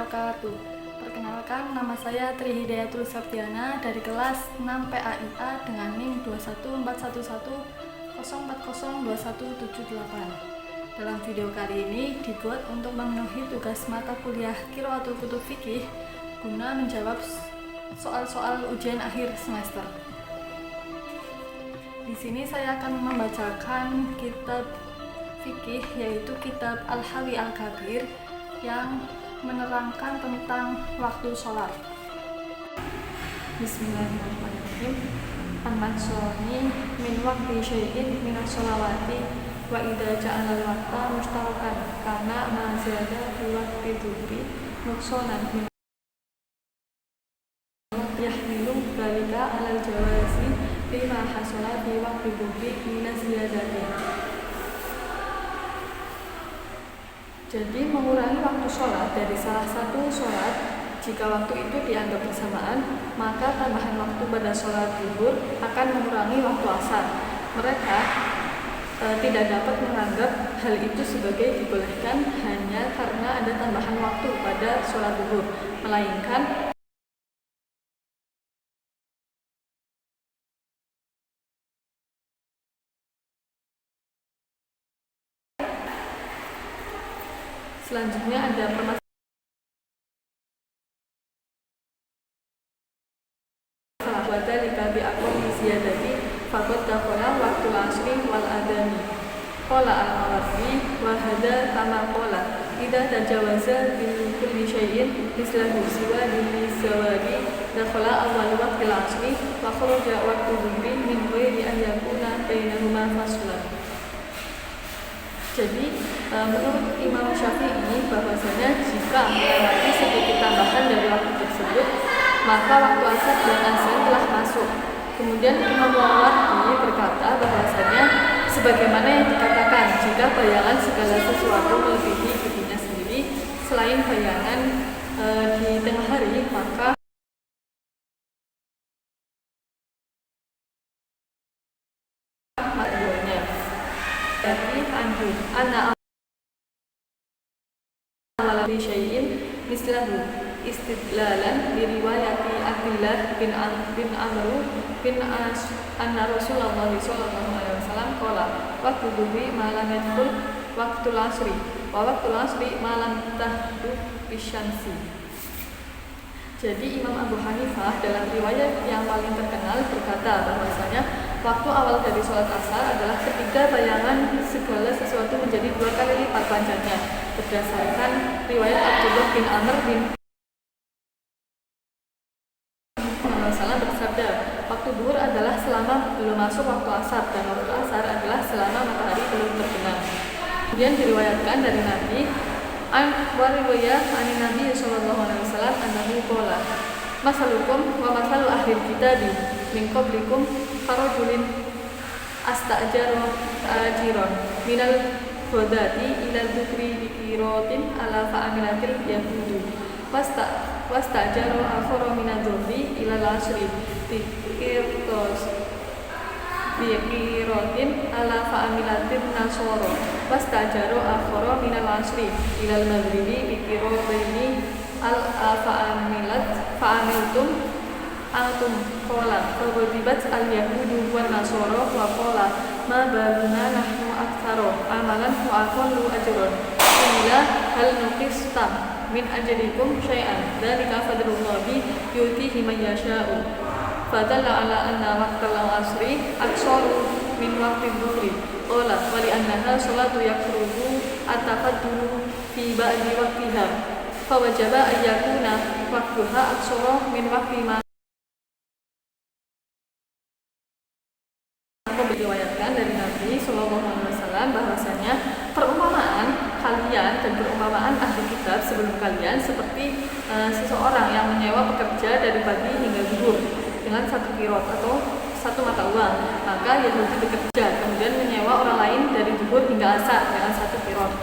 wabarakatuh. Perkenalkan, nama saya Tri Hidayatul Septiana dari kelas 6 PAIA dengan NIM 2141104021778. Dalam video kali ini dibuat untuk memenuhi tugas mata kuliah Qiraatul Kutub Fikih guna menjawab soal-soal ujian akhir semester. Di sini saya akan membacakan kitab fikih, yaitu kitab Al-Hawi Al-Kabir yang menerangkan tentang waktu sholat. Bismillahirrahmanirrahim. An-maksoni min waqti syai'in minas sholawati wa idza ja'ala al-waqta mustarakan kana ma zada fi waqti dhuhri nuqsanan min yahmilu dzalika 'alal jawazi bima hasala fi waqti dhuhri minas ziyadati. Jadi mengurangi waktu sholat dari salah satu sholat, jika waktu itu dianggap bersamaan, maka tambahan waktu pada sholat zuhur akan mengurangi waktu asar. Mereka tidak dapat menganggap hal itu sebagai dibolehkan hanya karena ada tambahan waktu pada sholat zuhur, melainkan selanjutnya ada permasalahan wadhalika bi aqwali ziyadati faqad dakhala waqtul asri wal adami. Qala al-Mawardi wa hada kama qala idza tajawaza bi kulli syai'in mislahu siwa bi zawadi dakhala awwal waqtil asri wa kharaja waqtu dhuhri min ghairi an yakuna bainahuma faslan. Jadi menurut Imam Syafi'i bahwasanya jika melewati sedikit tambahan dari waktu tersebut, maka waktu asar dan azan telah masuk. Kemudian Imam Mawardi berkata bahwasanya sebagaimana yang dikatakan, jika bayangan segala sesuatu melebihi dirinya sendiri selain bayangan di tengah hari, maka maknanya dari anhu ana awal syai'in mislahu istidlalan di riwayati Abdullah bin Amr bin As anna Rasulullah sallallahu alaihi wasallam qala waqtu dhuhri ma lam yadkhul waqtul asri wa waqtul asri ma lam tahdu bisyamsi. Jadi Imam Abu Hanifah dalam riwayat yang paling terkenal berkata bahwasanya waktu awal dari sholat asar adalah ketika bayangan segala sesuatu menjadi 2 kali lipat panjangnya, berdasarkan riwayat Abdullah bin Amr bin Salam bersabda, waktu zuhur adalah selama belum masuk waktu asar, dan waktu asar adalah selama matahari belum terbenam. Kemudian diriwayatkan dari Nabi riwayat ani Nabi sallallahu alaihi wasallam annahu qala masalukum wa masalu ahlil kitabi min qablikum karajulin asta'jara ajiran minal ghadati ilal bukri bikiratin ala fa'amilatil yahudu wasta'jara akhara minal dhuhri ilal asri bikiratin ala fa'amilatil nasoro wasta'jara akhara minal asri ilal maghribi bikiratin al fa'amiltum antum qala fagodibat al-yahudu wan nasara wa qala ma baluna nahnu aktsara amalan wa aqallu ajran illa hal nuqista min ajrikum syai'an dzalika fadlullahi yutihi man yasha'u fadalla ala anna waqtal asri aksaru min waqti dhuhri qala wa li annaha salatu yakruhu ataqaddulu fi ba'di waqtiha fawajaba ayyakuna waqtuha aksara min waqti ma. Diriwayatkan dari Nabi Sallallahu Alaihi Wasallam bahwasanya perumpamaan kalian dan perumpamaan ahli kitab sebelum kalian seperti seseorang yang menyewa pekerja dari pagi hingga zuhur dengan 1 qiraat atau 1 mata uang, maka Yahudi bekerja kemudian menyewa orang lain dari zuhur hingga asar dengan 1 qiraat.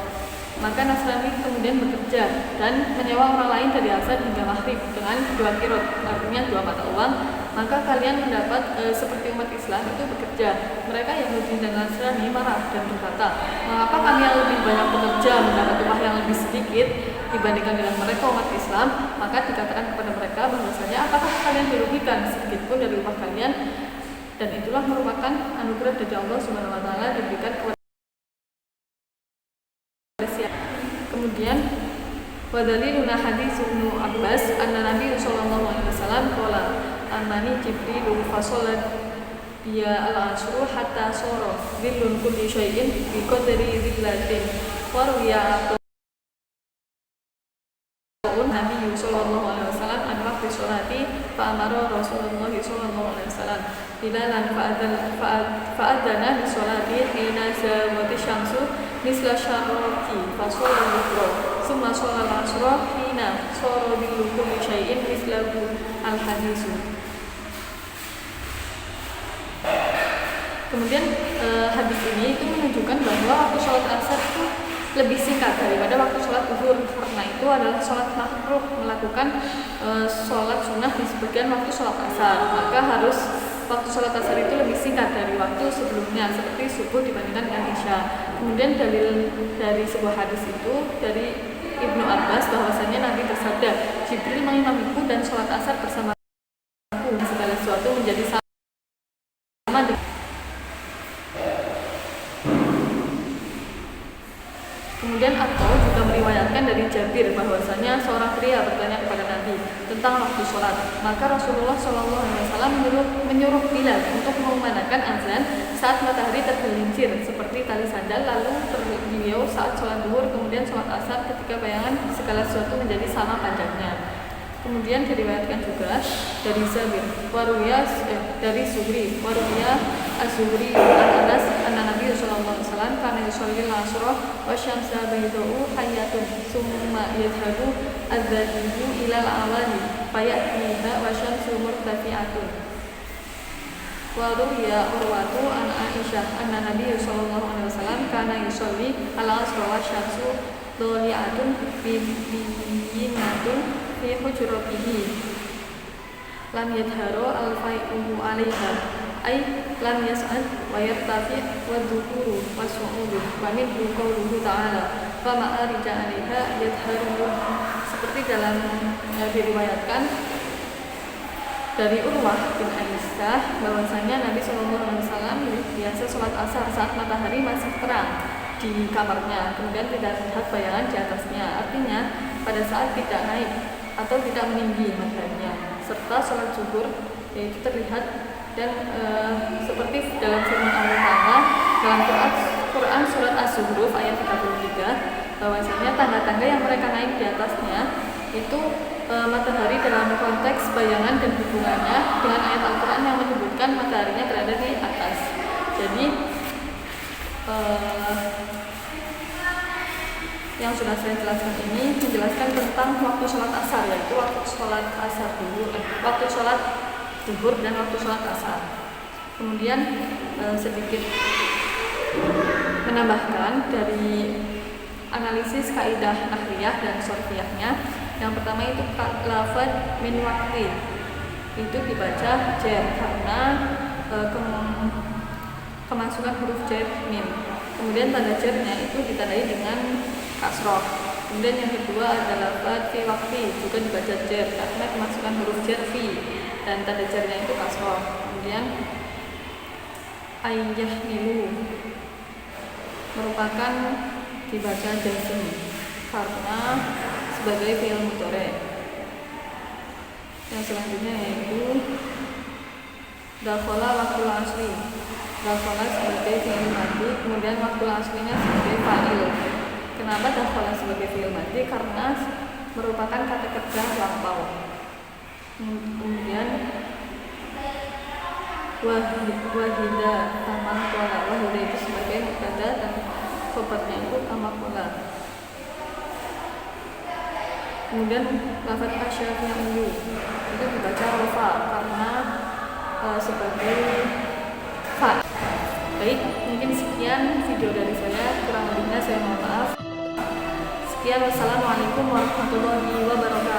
Maka Nasrani kemudian bekerja dan menyewa orang lain dari asar hingga maghrib dengan 2 qiraat, artinya 2 mata uang. Maka kalian mendapat seperti umat Islam itu bekerja. Mereka Yahudi dan Nasrani marah dan berkata, mengapa kami yang lebih banyak bekerja mendapat upah yang lebih sedikit? dibandingkan dengan mereka umat Islam, maka dikatakan kepada mereka bahwasanya apakah kalian dirugikan sedikit pun dari upah kalian, dan itulah merupakan anugerah dari Allah Subhanahu wa taala diberikan kepada siapa. Kemudian wadaliluna hadis Ibnu Abbas anna Nabi sallallahu alaihi wasallam qala amani Jibril fasolat dia al-asru hatta soro dhillun kulli syai'in bi qadri dhillatin wa ruya Nabi sallallahu alaihi wasallam an waqti sholati fa amara Rasulullah sallallahu alaihi wasallam bilalan fa'adana bi sholati hina zawati syamsu misla syarqi fa sholal dhuhra summa sholal asra hina sara dhillu kulli syai'in mislahu al-hadisu. Kemudian hadis ini itu menunjukkan bahwa waktu sholat asar itu lebih singkat daripada waktu sholat zuhur, karena itu adalah sholat makruh melakukan sholat sunnah di sebagian waktu sholat asar, maka harus waktu sholat asar itu lebih singkat dari waktu sebelumnya seperti subuh dibandingkan dengan isya. Kemudian dalil dari sebuah hadis itu dari Ibnu Abbas bahwasanya Nabi bersabda, Jibril mengimamiku dan sholat asar bersamaku, segala sesuatu menjadi sama dengan. Kemudian atau juga meriwayatkan dari Jabir bahwasanya seorang pria bertanya kepada Nabi tentang waktu sholat, maka Rasulullah SAW menyuruh Bilal untuk mengumandangkan azan saat matahari tergelincir seperti tali sandal, lalu beliau saat sholat zuhur, kemudian sholat asar ketika bayangan segala sesuatu menjadi sama panjangnya. Kemudian diriwayatkan juga dari Zabir, dari Zuhri, Az-Zuhri Anas anna Nabi sallallahu alaihi wasallam kana yusalli al-asra wa syamsu baydau hayyatun summa yadhhabu adh-dhahibu ila al-awali fayatiha wa syamsu murtafi'atun. Wa ruwiya Urwatu an Aisyah anna Nabi sallallahu alaihi wasallam kana yusalli al-asra wa syamsu dhali'atun biyinatun fi hujratihi lam yadharu al-fai'u 'alaiha ay lam yas'ad wa yartafi wa dhukuru wa su'udu wa minhu qawluhu ta'ala fa ma'arija 'alaiha yadharu, seperti dalam diriwayatkan dari Urwah bin Aisyah bahwasanya Nabi SAW biasa sholat asar saat matahari masih terang di kamarnya, kemudian tidak terlihat bayangan di atasnya, artinya pada saat tidak naik atau tidak meninggi mataharinya, serta sholat zuhur yaitu terlihat. Dan seperti dalam firman Allah Ta'ala dalam Quran surat Az-Zukhruf ayat 33 bahwasanya tanda-tanda yang mereka naik di atasnya itu matahari dalam konteks bayangan dan hubungannya dengan ayat Al-Quran yang menyebutkan mataharinya berada di atas. Jadi yang sudah saya jelaskan ini menjelaskan tentang waktu sholat asar, yaitu waktu sholat asar dulu, waktu sholat zuhur dan waktu sholat asar. Kemudian sedikit menambahkan dari analisis kaidah nahliyah dan sorfiyahnya. Yang pertama itu lafaz min waqti itu dibaca jar karena kemasukan huruf jar min. Kemudian tanda jarnya itu ditandai dengan kasroh. Kemudian yang kedua adalah lafaz fi waqti juga dibaca jar karena kemasukan huruf jar fi dan tanda jarnya itu kasroh. Kemudian ayyah milu merupakan dibaca jazm karena sebagai fi'il mudhari. Yang selanjutnya yaitu dakhala waktu asli. Dakhala sebagai fi'il madhi, kemudian waktu aslinya sebagai fa'il. Kenapa dakhala sebagai fi'il madhi? Karena merupakan kata kerja lampau. Kemudian wahida tamakola, wahida itu sebagai mubtada dan khobarnya itu tamakola. Kemudian lafaz asyafi'u itu dibaca rofa karena sebagai fa. Baik, mungkin sekian video dari saya, kurang lebihnya saya mohon maaf. Sekian, wassalamualaikum warahmatullahi wabarakatuh.